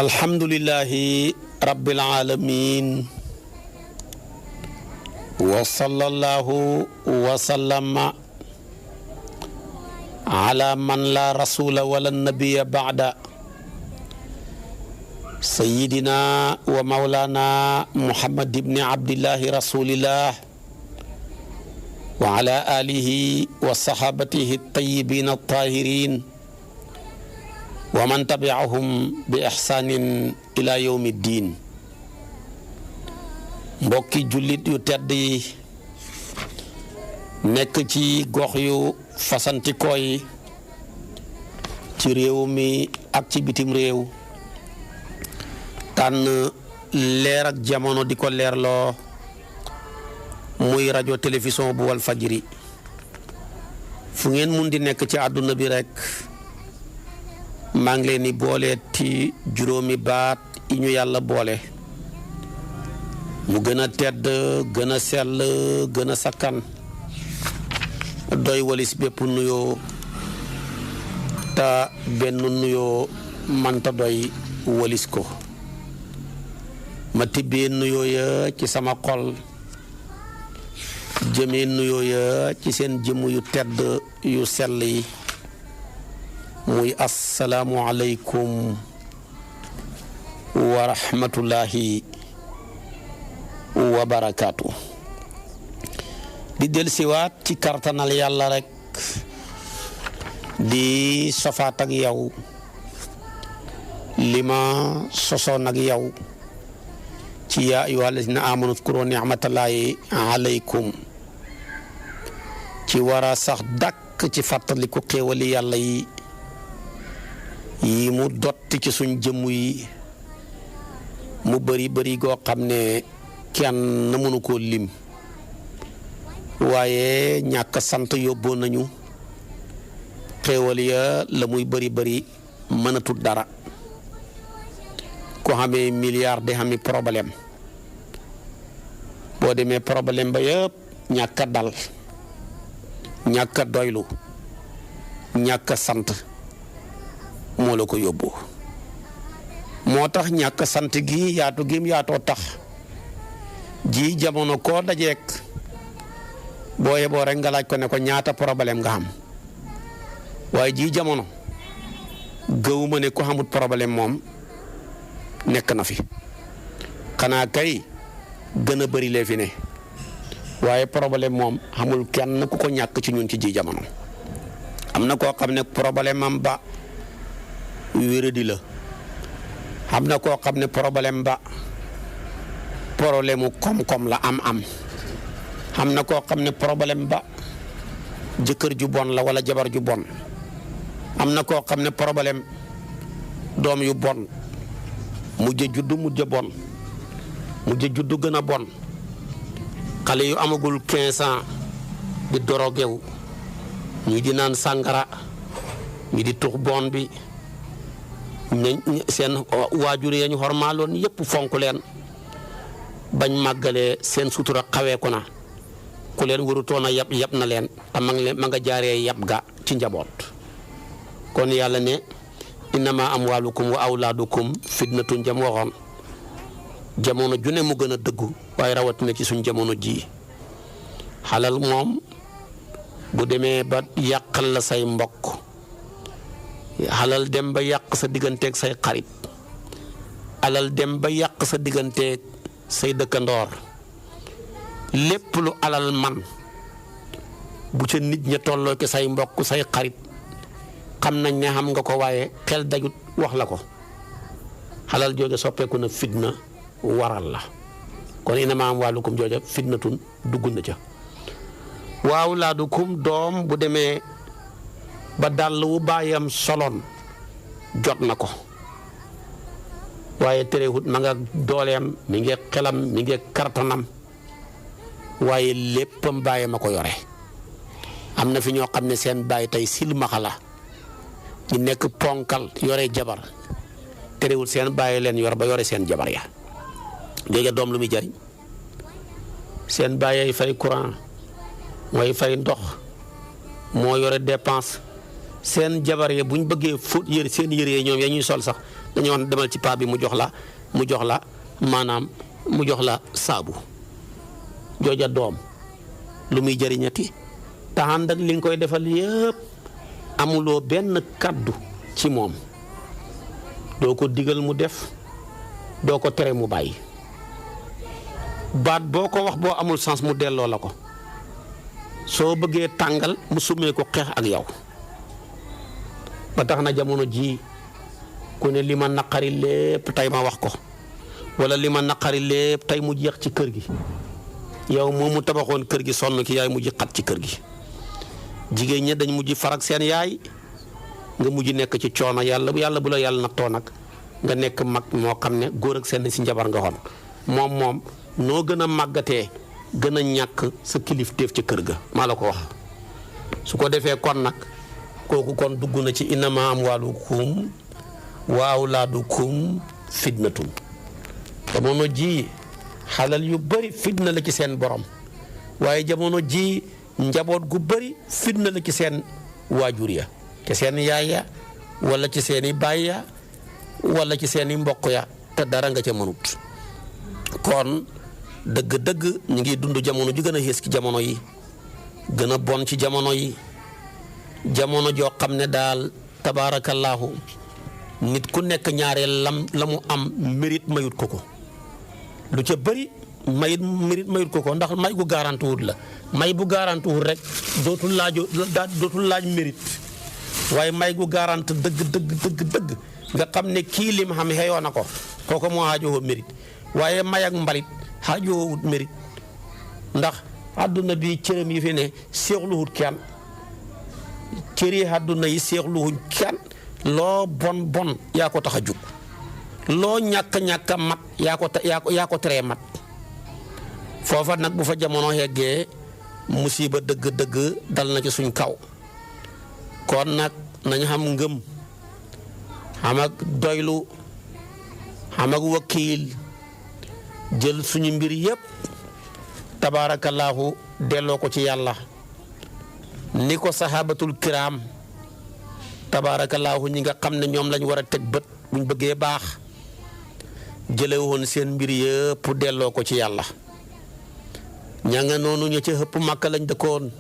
alhamdulillahi rabbil alamin wa sallallahu wa sallama ala man la rasula wala nabiya ba'da sayyidina wa maulana muhammad ibn abdillahi rasulillah wa ala alihi wa sahabatihi at-tayyibin at-tahirin wa man tabi'ahum bi ihsanin ila yawmi ddin. mbokki jullit yu tedd yi nekk ci gox yu fasantikoo yi ci réew mi ak ci bitim réew tànn leer ak jamono di ko leerloo muy rajo télévision bu Walfadjri fu ngeen mun di nekk ci àdduna bi rek maa ngi leen di boole ci juróomi baat yi ñu yàlla boole mu gën a tedd gën a sell gën a sakkan doy walis bépp nuyoo te benn nuyoo manta doy walis ko ma tibbee nuyoo ya ci sama xol jëmee nuyoo ya ci seen jëmm yu tedd yu sell yi muy assalaamu aleykum wa rahmatullahi wa barakaatu. di dellusiwaat ci kartanal yàlla rek di sofaat ak yow li ma sosoon ak yow ci yaa ayyuha allazina amanu uzkuru ni'matallahi aleykum ci war a sax dàkk ci fàttaliku xéewali yàlla yi mu dotti ci suñ jëmm yi mu bari goo xam ne kenn na mënu koo lim waaye ñàkk sant yóbboo nañu xéewal ya la muy bari mënatul dara ko xamee milliard di xami problème boo demee problème ba yëpp ñàkk a dal ñàkk a doylu ñàkk a sant moo la ko yóbbu moo tax ñàkk sant gi yaatu gim yaatoo tax ji jamono koo dajeek boo yeboo rek nga laaj ko ne ko ñaata problème nga xam waaye ji jamono gëwuma ne ko xamut problème moom nekk na fi xanaa kay gën a bëri lee fi ne waaye problème moom xamul kenn ku ko ñàkk ci ñun ci ji jamono am na koo xam ne problème am ba wéradi la xam na koo xam ne problème ba problème mu koom-koom la am xam na koo xam ne problème ba jëkkër ju bon la wala jabar ju bon am na koo xam ne problème doom yu bon mujj juddu mujj bon mujj juddu gën a bon xale yu amagul 15 ans di dorogew ñi di naan sàngara ñi di tux bon bi seen waajur yi ñu xormaaloon yëpp fonk leen bañ màggalee seen sutura xawee ko na ku leen warutoon a yab na leen te ma nga jaaree yab ga ci njaboot kon yàlla ne innama amwaalukum wa awlaadukum fitnatun jam waxoon jamono ju ne mu gën a dëggu waaye rawatina ci suñ jamono ji xalal moom bu demee ba yàqal la say mbokk alal dem ba yàq sa digganteeg say xarit alal dem ba yàq sa digganteeg say dëkkandoor lépp lu alal man bu ca nit ña tolloo ki say mbokk say xarit xam nañ ne xam nga ko waaye xel dajut wax la ko alal jooja soppeeku na fitna waral la kon innamaa amwaalukum jooja fitnatun dugg na ca wa awlaadukum doom bu demee ba dàll wu baayam soloon jot na ko waaye terewut ma nga dooleem mi ngi xelam mi ngi kartanam waaye léppam bàyyi ma ko yore am na fi ñoo xam ne seen baay tey silmaxa la ñu nekk ponkal yore jabar terewut seen bàyyi leen yor ba yore seen jabar ya léegi doom lu muy jariñ seen bàyyi fay courant mooy fay ndox moo yore dépense seen jabar ya buñ bëggee fóot yére seen yére ñoom ya ñuy sol sax dañoo wax demal ci paa bi mu jox la maanaam mu jox la saabu jooja doom lu muy jëriñati te ànd ak li nga koy defal yëpp amuloo benn kaddu ci moom doo ko digal mu def doo ko tere mu bàyyi baat boo ko wax boo amul sens mu delloo la ko soo bëggee tàngal mu sumee ko xeex ak yow ba tax na jamono ji ku ne li ma naqari lépp tey ma wax ko wala li ma naqari lépp tey mu jeex ci kër gi yow moom mu tabaxoon kër gi sonn ki yaay mujj xat ci kër gi jigéen ñi dañ mujj farak seen yaay nga mujj nekk ci coono yàlla bu la yàlla nattoo nag nga nekk mag moo xam ne góor ak seen si njabar nga xoon moom noo gën a màggatee gën a ñàkk sa kilifteef ci kër ga maa la ko wax su ko defee kon nag kooku kon dugg na ci innama amwaalukum wa awlaadukum fitnatun jamono ji xalal yu bëri fitna la ci seen borom waaye jamono ji njaboot gu bëri fitna la ci seen waajur ya ci seen yaay ya wala ci seeni baay ya wala ci seeni mbokk ya te dara nga ca mënut kon dëgg-dëgg ñu ngi dund jamono ju gën a xées ci jamono yi gën a bon ci jamono yi jamono joo xam ne daal tabaarakallaahu nit ku nekk ñaareel la mu am mérite mayut ko lu ca bëri mérite mayut ko ndax may gu garanti wut la may bu garanti wut rek dootul laaj mérite waaye may gu garanti dëgg nga xam ne kii lim xam xeyoo na ko kooku moo xaajowoo mérite waaye may ak mbalit xaajowoo wut mérite ndax àdduna bi cërëm yi fi ne seexluwut kenn cëri àdduna yi seexluwuñ kenn loo bon yaa ko tax a jug loo ñàkk a mat yaa ko teree mat foofa nag bu fa jamono yeggee musiba dëgg dal na ci suñ kaw kon nag nañ xam ngëm xam ak doylu xam ak wakiil jël suñu mbir yépp tabaarakallaahu delloo ko ci yàlla ni ko sahabatul kiram tabaarakallaahu ñi nga xam ne ñoom lañ war a teg bët buñ bëggee baax jële woon seen mbir yëpp delloo ko ci yàlla ña nga noonu ña ca ëpp Makka lañ dëkkoon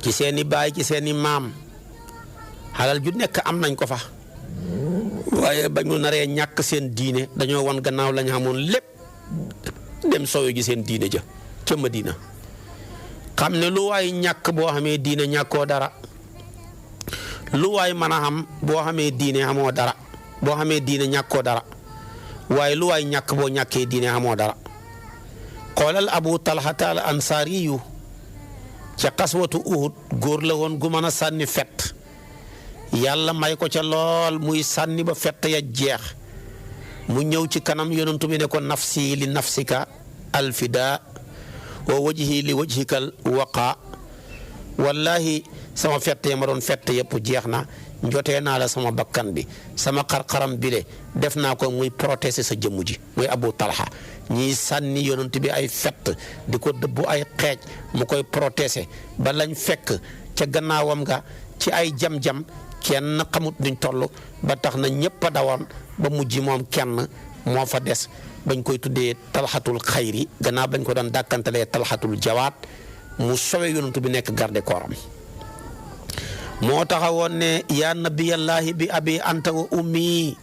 ci seeni baay ci seeni maam xalal ju nekk am nañ ko fa waaye ba ñu naree ñàkk seen diine dañoo wan gannaaw lañ xamoon lépp dem sowe ji seen diine ja ca Madina xam ne lu waay ñàkk boo xamee diine ñàkkoo dara lu waay mën a xam boo xamee diine xamoo dara boo xamee diine ñàkkoo dara waaye lu waay ñàkk boo ñàkkee diine xamoo dara xoolal Abu Talhata al Ansaariyu ca xaswatu Uhud góor la woon gu mën a sànni fett yàlla may ko ca lool muy sànni ba fett ya jeex mu ñëw ci kanam yonentu bi ne ko nafsi li nafsika alfida wa wajhi li wajhikal waqa wallahi sama fett ya ma doon fett yëpp jeex na njotee naa la sama bakkan bi sama xar-xaram bile def naa ko muy protéger sa jëmm ji muy Abu Talha ñiy sànni yonent bi ay fett di ko dëbbu ay xeej mu koy protéger ba lañ fekk ca gannaawam nga ci ay jam-jam kenn xamut duñ toll ba tax na ñëpp a dawoon ba mujj moom kenn moo fa des bañ koy tuddee talxatul xayri gannaaw bañ ko doon dàkkantalee talxatul jawaat mu sowe yonent bi nekk garde kooram moo taxawoon ne yaa nabiyallaahi bi abi anta wa ummi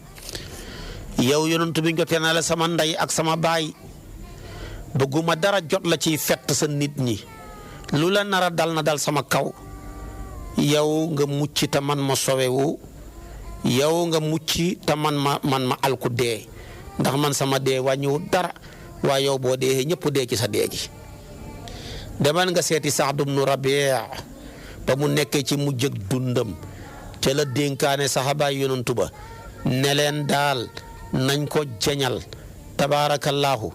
yow yonent bi jotee na la sama ndey ak sama baay bëgguma dara jot la ciy fett sa nit ñi lu la nar a dal na dal sama kaw yow nga mucc te man ma sowewu yow nga mucc te man ma alku dee ndax man sama dee wàññiwul dara waaye yow boo dee ñëpp dee ci sa dee gi demal nga seeti Saad ibnu Rabi' ba mu nekkee ci mujj ak dundam ca la dénkaane saxaabaay yonantu ba ne leen daal nañ ko jañal tabaarakallaahu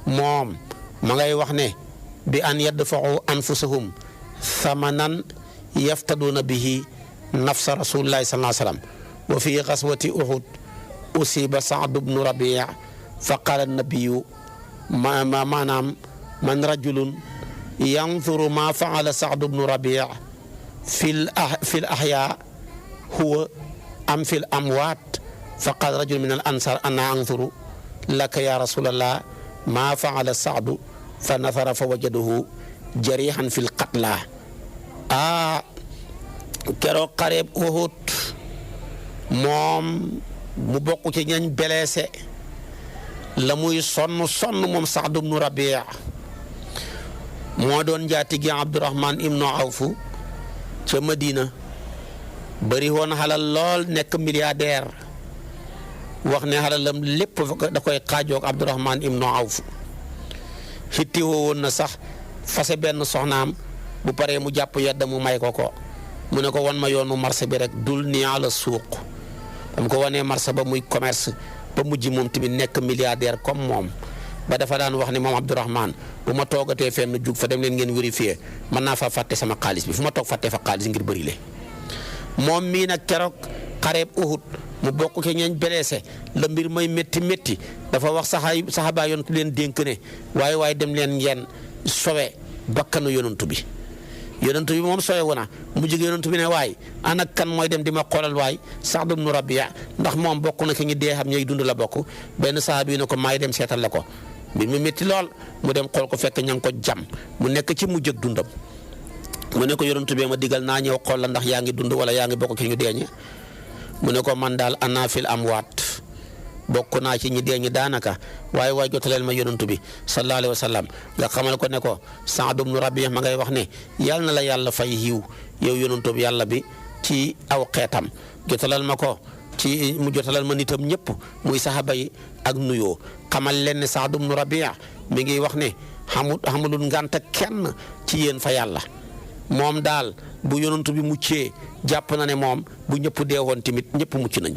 moom ma ngay wax ne bi an yadfa'u anfusahum thamanan yaftaduuna bihi nafsa rasulillahi sallallahu alayhi wa sallam wa fi xaswati uhud usiba Saad ibnu Rabi' fa qaala nabiyu maanaam man rajulun yanzuru ma faala Saad ibnu Rabi' fi l ahyaa huwa am fi l amwaat fa qaala rajulun min al ansar ana anzuru laka ya rasulallah maa faala Saadu fa nazara fa wajadahu jarihan fil qatla keroog xareeb Uhud moom mu bokk ci ñañ blessé la muy sonn moom Saad ibnu Rabi' moo doon njaatige Abdurahman ibnu Awf ca Madina bëri woon xalal lool nekk milliardaire wax ne xalalam lépp da koy xaajoog Abdurahman ibnu Awf xitti woon na sax fase benn soxnaam bu paree mu jàpp yedda mu may ko mu ne ko wan ma yoonu marché bi rek dul ni ala suuq dam ko wanee marché ba muy commerce ba mujj moom tamit nekk milliardaire comme moom ba dafa daan wax ne moom Abdourahman bu ma toogatee fenn jug fa dem leen ngeen vérifier mën naa fa fàtte sama xaalis bi fu ma toog fàtte fa xaalis ngir bëri le moom mii nag keroog xareeb Uhud mu bokk ci ñeñ blessé la mbir may métti dafa wax saxaaba yonent leen dénk ne waaye dem leen ngeen sowe bakkanu yonantu bi moom sowe wu na mu jóge yonantu bi ne waay ana kan mooy dem di ma xoolal waay Saad ibnu Rabi' ndax moom bokk na ci ñi dee xam ñooy dund la bokk benn saxaabi yi ne ko maay dem seetal la ko mbir mi métti lool mu dem xool ko fekk ña ngi ko jam mu nekk ci mujj ak dundam mu ne ko yonantu bi ma digal naa ñëw xool la ndax yaa ngi dund wala yaa ngi bokk ci ñu deeñe mu ne ko man daal ana fil amwaat bokk naa ci ñi dee ñi daanaka waaye jotaleel ma yonantu bi sallallahu alayhi wa sallam nga xamal ko ne ko Saad ibnu Rabi' ma ngay wax ne yal na la yàlla fay yiw yow yonantu bi yàlla bi ci aw xeetam jotalal ma ko mu jotalal ma nitam ñëpp muy saxaaba yi ak nuyoo xamal leen ne Saad ibnu Rabi' mi ngi wax ne xamulul ngànta kenn ci yéen fa yàlla moom daal bu yonantu bi muccee jàpp na ne moom bu ñëpp deewoon tamit ñëpp mucc nañ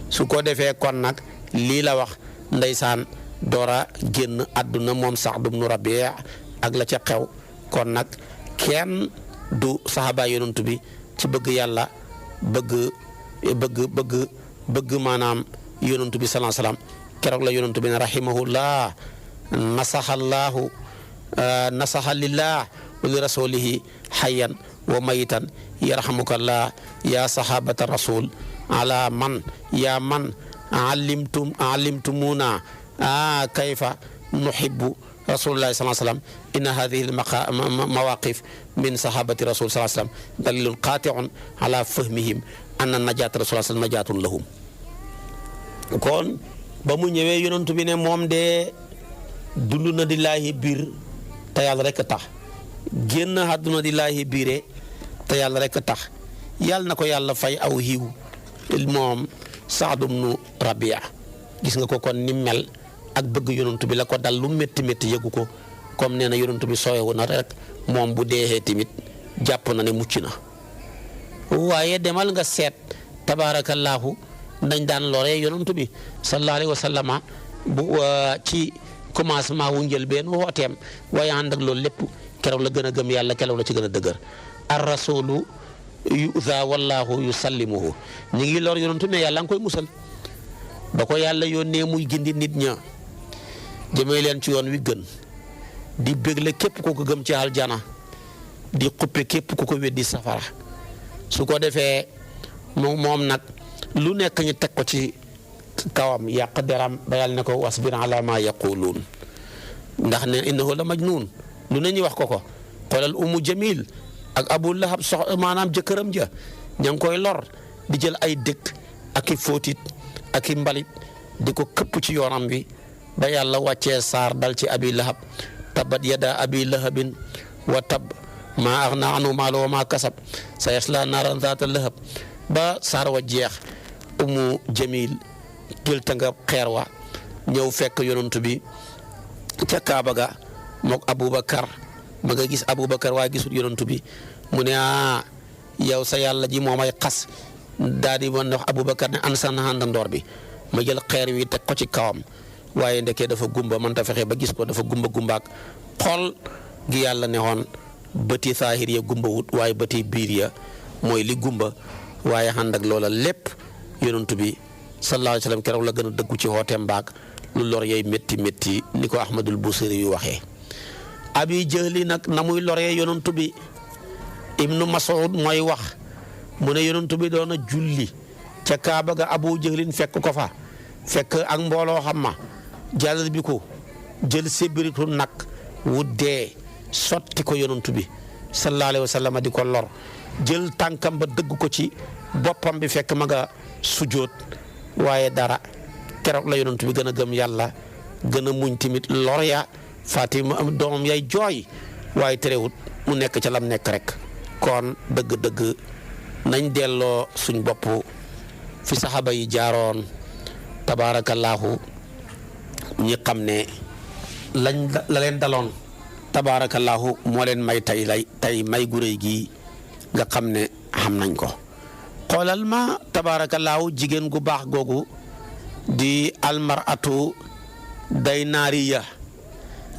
su ko defee kon nag lii la wax ndeysaan doora génn àdduna moom Saad ibnu Rabi' ak la ca xew kon nag kenn du saxaaba yonantu bi ci bëgg yàlla bëgg maanaam yonantu bi sallallahu alayhi wasallam keroog la yonantu bi ne rahimahullah nasaha lillah wa li rasulihi hayyan wa mayitan yarhamukallah ya sahabata rasul ala man ya man allimtumuna kayfa nuhibbu rasulullah sallallahu alayhi wasallam inna hadhihi almawaqif min sahabati rasul sallallahu alayhi wasallam dalilun qati'un ala fahmihim anna najata rasul sallallahu najatun lahum kon ba mu ñëwee yonent bi ne moom de dund na di laahi biir te yàlla rek tax génn àdduna di laahi biire te yàlla rek tax yàlla na ko yàlla fay aw hiw moom Saad ibnu Rabi' gis nga ko kon ni mel ak bëgg yonantu bi la ko dal lu métti yëgu ko comme nee na yonantu bi sooyewu na rek moom bu deexee tamit jàpp na ne mucc na waaye demal nga seet tabaarakallaahu dañ daan loree yonantu bi sallallahu alayhi wa sallama bu ci commencement wu njëlbeen wooteem waaye ànd ak loolu lépp keroog la gën a gëm yàlla keroog la ci gën a dëgër ar rasulu yu'za wallahu yusallimuhu ñu ngi lor yonantu ne yàlla nga koy musal ba ko yàlla yónnee muy gindi nit ña jëmee leen ci yoon wi gën di bégle képp ku ko gëm ci aljana di xuppe képp ku ko weddi safara su ko defee moom nag lu nekk ñu teg ko ci kawam yàq deram ba yàlla ne ko wasbir ala ma yaquluun ndax ne innahu la majnuun lu ne ñu wax ko xoolal Ummu Jamil ak Abu Lahab maanaam jëkkëram ja ña ngi koy lor di jël ay dëkk ak i fóotit ak i mbalit di ko këpp ci yoonam wi ba yàlla wàccee saar dal ci Abi Lahab tabbat yada abi lahabin wa tab maa aghnaa anhu maaluhu wa maa kasab sayaslaa naaran zaata lahab ba saar wa jeex Ummu Jamil jël tanga xeer wa ñëw fekk yonantu bi ca Kaaba ga mook Aboubacar ma nga gis Aboubacar waaye gisul yonantu bi mu ne yow sa yàlla ji moo may xas daal di mën wax Aboubacar ne an sa àndandoor bi ma jël xeer wi teg ko ci kawam waaye ndekee dafa gumba mënta fexe ba gis ko dafa gumbaak xol gi yàlla ne woon bëti saahir ya gumba wut waaye bëti biir ya mooy li gumba waaye ànd ak loola lépp yonantu bi sallallahu alayhi wa sallam keroog la gën a dëggu ci xooteem mbaag lu lor yey métti ni ko Ahmadul Busiri yu waxee Abi Jahli nag na muy loree yonantu bi Ibnu Mas'ud mooy wax mu ne yonantu bi doon a julli ca Kaaba ga Abu Jahlin fekk ko fa fekk ak mbooloo xam ma jàllal bi ko jël sébiritu nag wu dee sotti ko yonantu bi sallallahu alayhi wa sallam di ko lor jël tànkam ba dëgg ko ci boppam bi fekk ma nga sujjóot waaye dara keroog la yonantu bi gën a gëm yàlla gën a muñ tamit lor ya Fatima am doomam yay jooy waaye terewut mu nekk ca lam nekk rek kon dëgg-dëgg nañ delloo suñ bopp fi saxaaba yi jaaroon tabaarakallaahu ñi xam ne lañ la leen daloon tabaarakallaahu moo leen may tey may gu réy gi nga xam ne xam nañ ko xoolal ma tabaarakallaahu jigéen gu baax googu di almaratu day naariya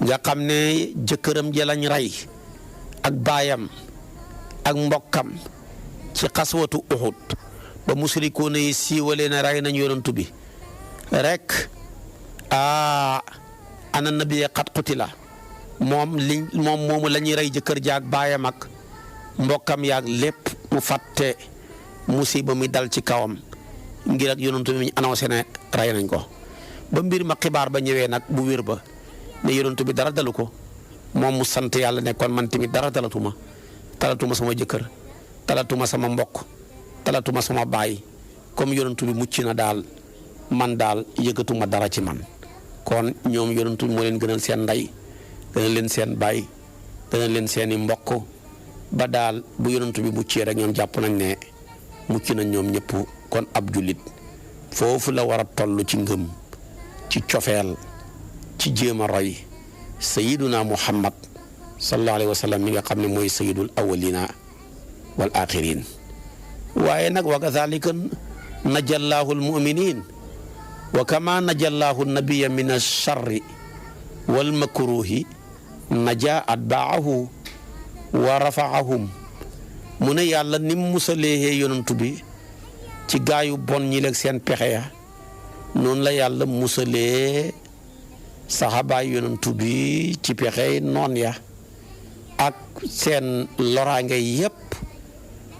nga xam ne jëkkëram ja lañ rey ak baayam ak mbokkam ci xaswatu Uhud ba musrikoona yi siiwalee ne rey nañ yonantu bi rek ana nabiya qad qutila moom moomu la ñuy rey jëkkër jaag baayam ak mbokkam yaag lépp mu fàtte musiba mi dal ci kawam ngir ak yonantu bi ñu annoncé ne rey nañ ko ba mbir ma xibaar ba ñëwee nag bu wér ba ne yonantu bi dara dalu ko moom mu sant yàlla ne kon man tamit dara talatuma sama jëkkër talatuma sama mbokk talatuma sama baay comme yonantu bi mucc na daal man daal yëgatuma dara ci man kon ñoom yonantu bi moo leen gënal seen ndey gënal leen seen baay gënal leen seeni mbokk ba daal bu yonantu bi muccee rek ñoom jàpp nañ ne mucc nañ ñoom ñëpp kon ab jullit foofu la war a toll ci ngëm ci cofeel ci jéem a roy sayiduna muhammad sallallahu alayhi wa sallam mi nga xam ne mooy sayidul awalina wal axirin waaye nag wa kadhalika najallaahu almuminin wa kama najallaahu nabiya min alcharri walmakruhi naja atbaahu wa rafaahum mu ne yàlla nim musalee yonantu bi ci gaayu bon ñi leeg seen pexe ya noonu la yàlla musalee saxaabaay yonantu bi ci pexe noon ya ak seen loraange yépp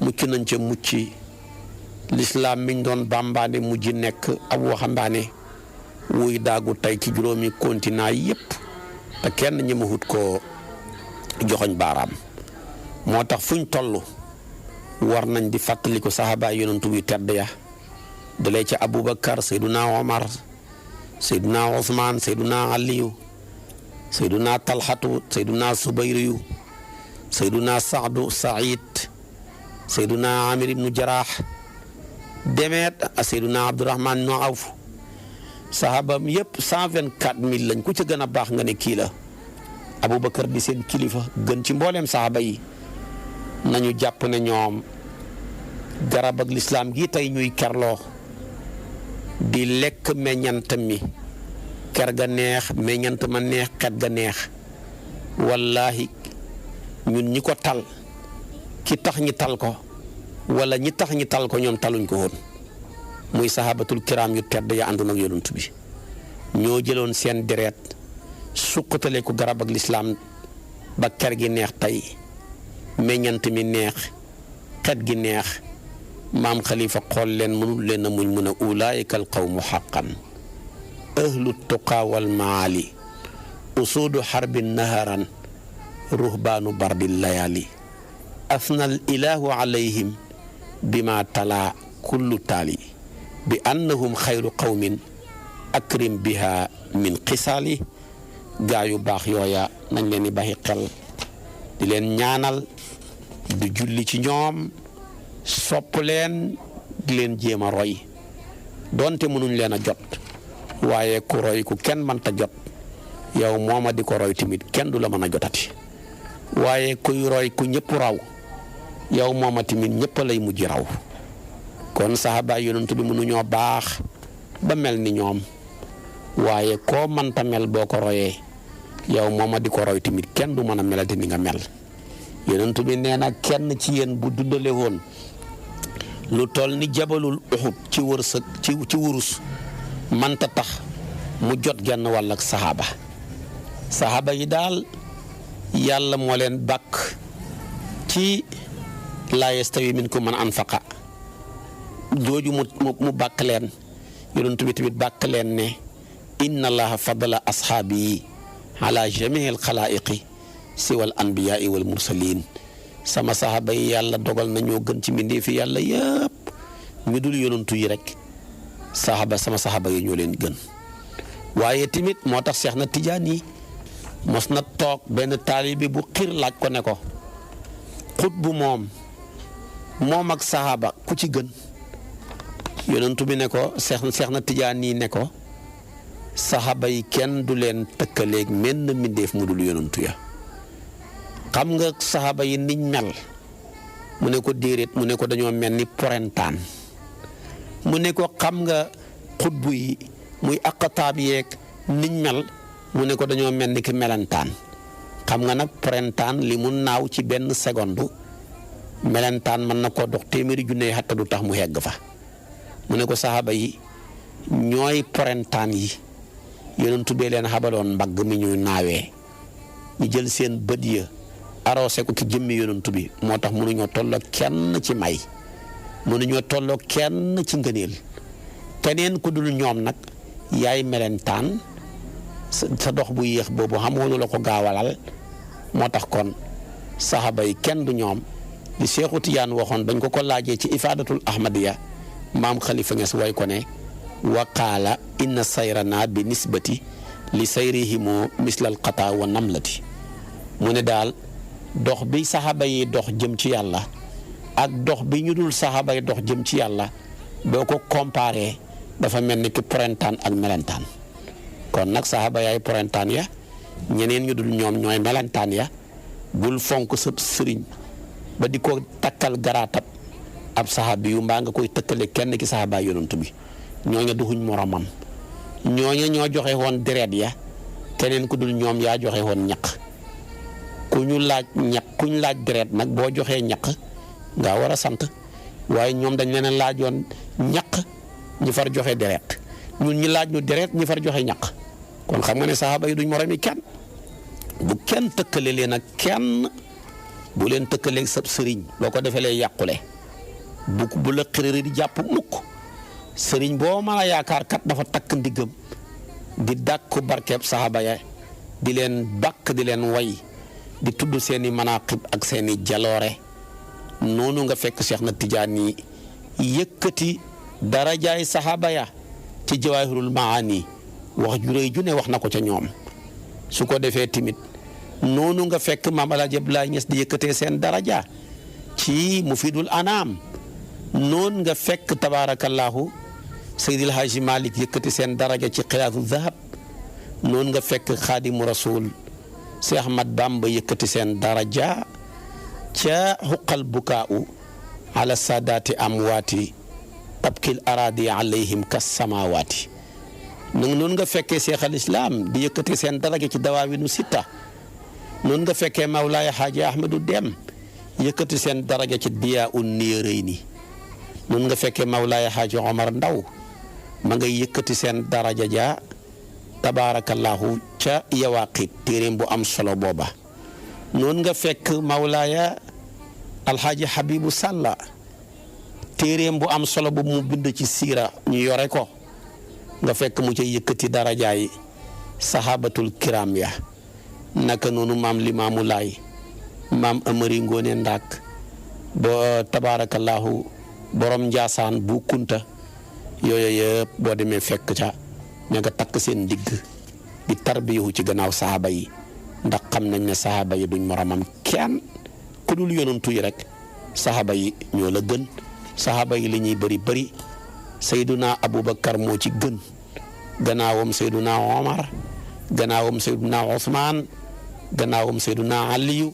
mucc nañ ca mucc lislaam miñ doon bàmbaane mujj nekk ab waxambaane wuy daagu tey ci juróomi continent yépp te kenn ñemewut ko joxoñ baaraam moo tax fuñ toll war nañ di fàttali ko saxaabaay yonantu bi tedd ya dalee ca Aboubacar Seyduna Omar Seyduna Ousmane Seyduna Aliyu Seyduna Talxatu Seyduna Subayriyu Seyduna Saadu Saïd Seyduna Amir ibnu Jaraax demeet Seyduna Abdourahman ibnu Awf saxaabam yëpp 124 000 lañ ku ca gën a baax nga ne kii la Aboubacar di seen kilifa gën ci mbooleem saxaaba yi nañu jàpp ne ñoom garab ak lislaam gi tey ñuy kerloo di lekk meññant mi ker ga neex meññant ma neex xet ga neex wallahi ñun ñi ko tal ki tax ñi tal ko wala ñi tax ñi tal ko ñoom taluñ ko woon muy sahabatul kiram yu tedd ya àndoon ak yonent bi ñoo jëloon seen deret suqatale ko garab ak lislaam ba ker gi neex tey meññant mi neex xet gi neex maam xalifa xool leen mënul leen a muñ mën a ulaayika al qawmu xaqan ahlu tuqa wal maali usuudu xarbin naharan ruhbaanu bardi layaali asna al ilahu alayhim bima tala kullu taali bi annahum xayru qawmin akrim biha min xisaali gaa yu baax yooya nañ leen di baxi xel di leen ñaanal di julli ci ñoom sopp leen di leen jéem a roy donte mënuñ leen a jot waaye ku roy ku kenn mënta jot yow mooma di ko roy tamit kenn du la mën a jotati waaye kuy roy ku ñëpp raw yow mooma tamit ñëpp lay mujj raw kon saxaaba yonent bi mënuñoo baax ba mel ni ñoom waaye koo mënta mel boo ko royee yow mooma di ko roy tamit kenn du mën a melati ni nga mel yonent bi nee na kenn ci yéen bu dundale woon lu toll ni jabalul Uhud ci wërsëg ci wurus manta tax mu jot genn wàll ak saxaaba yi daal yàlla moo leen bàkk ci laa yastawi minkum man anfaqa jooju mu bàkk leen yonent bi tamit bàkk leen ne inna allaha fadala ashaabi ala jamii al xalaa'iqi siwal anbiyaai wal mursalin sama saxaaba yi yàlla dogal na ñoo gën ci mbindeefi yàlla yëpp ñu dul yonantu yi rek sama saxaaba yi ñoo leen gën. waaye tamit moo tax Seex na Tijaan yi mos na toog benn taalibe bu xiir laaj ko ne ko xutbu moom ak saxaaba ku ci gën yonantu bi ne ko Seex na Tijaan yi ne ko saxaaba yi kenn du leen tëkkaleeg menn mbindeef mu dul yonantu ya. xam nga saxaaba yi niñ mel mu ne ko déedéet mu ne ko dañoo mel ni porentaan mu ne ko xam nga xutbu yi muy aqtaab yeeg niñ mel mu ne ko dañoo mel ni ki melentaan xam nga nag porentaan li mu naaw ci benn seconde melentaan mën na koo dox téeméeri junne xatta du tax mu hegg fa mu ne ko saxaaba yi ñooy porentaan yi yonentu bee leen xabaloon mbagg mi ñu naawee ñu jël seen bët ya arrosé ko ci jëmmi yonent bi moo tax mënuñoo tolloo kenn ci may mënuñoo tolloo kenn ci ngëneel keneen ku dul ñoom nag yaay melentaan sa dox bu yéex boobu xamoonu la ko gaawalal moo tax kon saxaaba yi kenn du ñoom li Seexu Tijaan waxoon bañ ko laajee ci ifaadatul ahmadiya maam Xalifa Ñas way ko ne wa qaala inna sayrana bi nisbati li sayrihimu mislal qataa wa namlati mu ne daal dox bi saxaaba yi dox jëm ci yàlla ak dox bi ñu dul saxaaba yi dox jëm ci yàlla boo ko comparé dafa mel ni ki printemps ak melentaan kon nag saxaaba yaay printemps ya ñeneen ñu dul ñoom ñooy melentaan ya bul fonk sa sëriñ ba di ko takkal garaatab ab saxaabi yu mbaa nga koy tëkkale kenn ki saxaaba yonent bi ñooña duxuñ moromam ñooña ñoo joxe woon deret ya keneen ku dul ñoom yaa joxe woon ñaq kuñ laaj deret nag boo joxee ñaq nga war a sant waaye ñoom dañ leen laajoon ñaq ñi far joxe deret ñun ñi laaj ñu deret ñi far joxe ñaq kon xam nga ne saxaaba yi duñ moromi kenn bu kenn tëkkale leen ak kenn bu leen tëkkale sa sëriñ boo ko defee lay yàqule bu la xërëri di jàpp mukk sëriñ boo mën a yaakaar kat dafa takk ndiggam di dàkku barkeeb saxaaba ya di leen bàkk di leen way di tudd seeni manaqib ak seeni jaloore noonu nga fekk Cheikh na Tijaan yi yëkkati darajaay saxaaba ya ci jawaahirul maani wax ju rëy ju ne wax na ko ca ñoom su ko defee timit noonu nga fekk maam El Hadj Abdoulaye Niass di yëkkatee seen daraja ci mufidul anaam noonu nga fekk tabaarakallaahu Seydil Haaji Malick yëkkati seen daraja ci xilaatu zahab noonu nga fekk xaadimu rasul Cheikh Ahmad Bamba yëkkati seen daraja ca xuqal bukaau ala saadaati amwaati tabkil araadi alayhim kas samawaati noonu nga fekkee Cheikh al Islam di yëkkati seen daraja ci dawaawinu sitta noonu nga fekkee Mawlaaya Xaaji Ahmadu Dem yëkkati seen daraja ci diyaa un niirayni noonu nga fekkee Mawlaaya Xaaji Omar Ndaw ma ngay yëkkati seen daraja ja tabaarakallaahu ca yawaaqit téeréem bu am solo booba noonu nga fekk Mawlaaya Alxaaji Habibu Sàlla téeréem bu am solo bu mu bind ci siira ñu yore ko nga fekk mu ca yëkkati darajaay sahabatul kiram ya naka noonu maam Limaamu Laay maam Amari Ngoone Ndaak ba tabaarakallaahu borom Njaasaan bu Kunta yooyu yëpp boo demee fekk ca ña nga takk seen ndigg di tarbiyu ci gannaaw saxaaba yi ndax xam nañ ne saxaaba yi duñ moromam kenn ku dul yonantu yi rek saxaaba yi ñoo la gën saxaaba yi li ñuy bëri bëri Seyduna Aboubacar moo ci gën gannaawam Seyduna Omar gannaawam Seyduna Ousmane gannaawam Seyduna Aliyu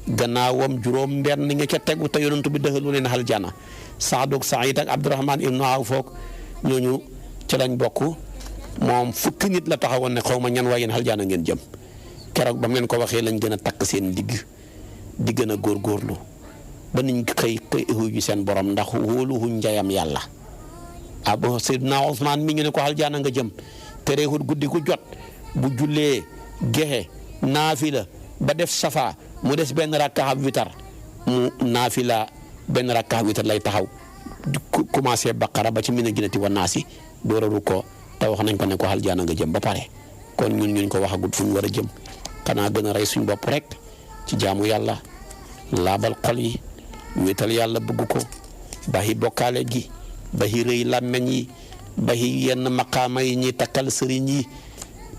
gannaawam juróom benn nga ca tegu te yonantu bi dëxalu leen aljana Saaduk Saïd ak Abdourahman ibnu Awf foog ñooñu ci lañ bokk moom fukki nit la taxawoon ne xaw ma ñan waaye yéen aljana ngeen jëm keroog ba mu leen ko waxee lañ gën a takk seen digg di gën a góorgóorlu ba niñ xëy xuuju seen borom ndax wóoluwuñ njayam yàlla Abu Seydina Ousmane mi ngi ne ko aljana nga jëm te reexut guddi ku jot bu jullee gexe naafila ba def safa mu des benn rakka witar mu naafila benn rakka witar lay taxaw commencé baqara ba ci mina ginati wa naasi door a rukkoo te wax nañ ko ne ko aljaana nga jëm ba pare kon ñun ko waxagut fu ñu war a jëm xanaa gën a rey suñ bopp rek ci jaamu yàlla laabal xol yi wéetal yàlla bëgg ko baxi bokkaale gi baxi rëy làmmeñ yi baxi yenn maqaama yi ñuy takkal sëriñ yi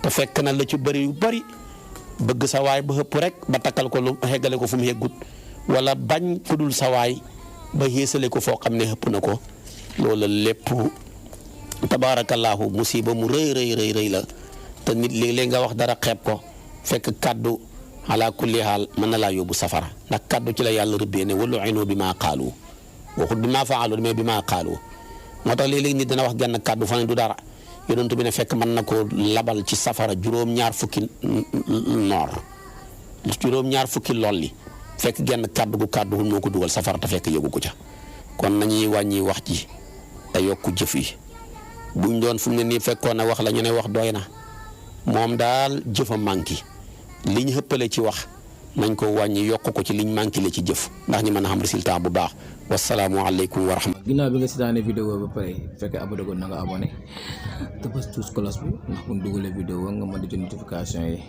te fekk na la ci bëri yu bëri bëgg sa waay ba xëpp rek ba takkal ko lu xeggale ko fu mu xeggut wala bañ ku dul sa waay ba xéesale ko foo xam ne xëpp na ko loolu lépp tabaarakallaahu musiba mu rëy la te nit léeg-léeg nga wax dara xeeb ko fekk kaddu ala kulli haal mën na laa yóbbu safara ndax kaddu ci la yàlla rëbbee ne wa lu'inu bi maa qaalu waxut bi maa faalu mais bi maa qaalu moo tax léeg-léeg nit dana wax genn kaddu fa ne du dara yonent bi ne fekk mën na ko labal ci safara juróom-ñaar fukki noor juróom-ñaar fukki lolli fekk genn kaddu gu kaddu moo ko dugal safara te fekk yëgu ko ca kon nañuy wàññi wax ji te yokku jëf yi buñ doon fu mu ne nii fekkoon na wax la ñu ne wax doy na moom daal jëfa manqué liñ xëppale ci wax nañ ko wàññi yokk ko ci liñ manqué le ci jëf ndax ñu mën a xam résultat bu baax wasalaamualeykum wa rahmatulah. ginnaaw bi nga seetaanee vidéo ba pare fekkee abonné ko na nga abonné te bës tous cloche bi ndax bu ñu dugalee vidéo nga mën di jot notification yi.